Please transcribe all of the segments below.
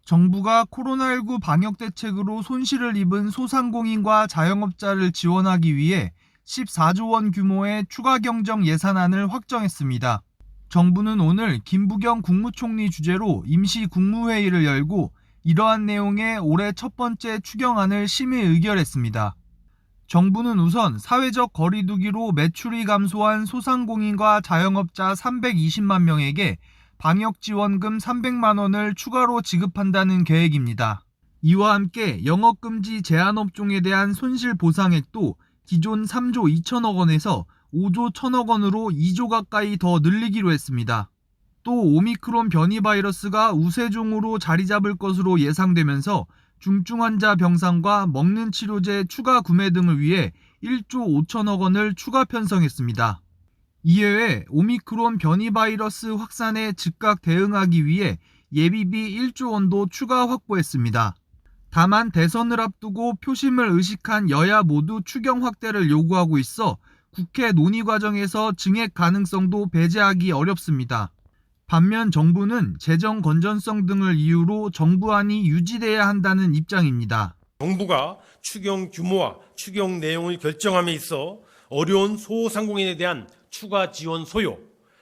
정부가 코로나19 방역 대책으로 손실을 입은 소상공인과 자영업자를 지원하기 위해 14조 원 규모의 추가 경정 예산안을 확정했습니다. 정부는 오늘 김부겸 국무총리 주재로 임시 국무회의를 열고 이러한 내용의 올해 첫 번째 추경안을 심의 의결했습니다. 정부는 우선 사회적 거리 두기로 매출이 감소한 소상공인과 자영업자 320만 명에게 방역지원금 300만 원을 추가로 지급한다는 계획입니다. 이와 함께 영업금지 제한업종에 대한 손실보상액도 기존 3조 2천억 원에서 5조 1천억 원으로 2조 가까이 더 늘리기로 했습니다. 또 오미크론 변이 바이러스가 우세종으로 자리 잡을 것으로 예상되면서 중증 환자 병상과 먹는 치료제 추가 구매 등을 위해 1조 5천억 원을 추가 편성했습니다. 이외에 오미크론 변이 바이러스 확산에 즉각 대응하기 위해 예비비 1조 원도 추가 확보했습니다. 다만 대선을 앞두고 표심을 의식한 여야 모두 추경 확대를 요구하고 있어 국회 논의 과정에서 증액 가능성도 배제하기 어렵습니다. 반면 정부는 재정 건전성 등을 이유로 정부안이 유지돼야 한다는 입장입니다. 정부가 추경 규모와 추경 내용을 결정함에 있어 어려운 소상공인에 대한 추가 지원 소요,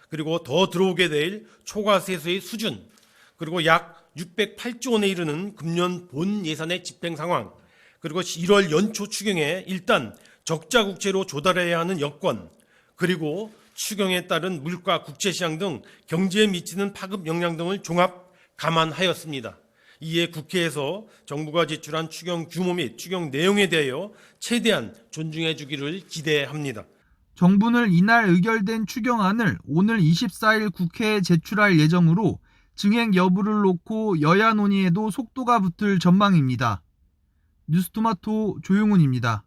그리고 더 들어오게 될 초과 세수의 수준, 그리고 약 608조 원에 이르는 금년 본 예산의 집행 상황, 그리고 1월 연초 추경에 일단 적자 국채로 조달해야 하는 여건, 그리고 추경에 따른 물가 국제시장 등 경제에 미치는 파급 영향 등을 종합 감안하였습니다. 이에 국회에서 정부가 제출한 추경 규모 및 추경 내용에 대하여 최대한 존중해 주기를 기대합니다. 정부는 이날 의결된 추경안을 오늘 24일 국회에 제출할 예정으로 증액 여부를 놓고 여야 논의에도 속도가 붙을 전망입니다. 뉴스토마토 조용훈입니다.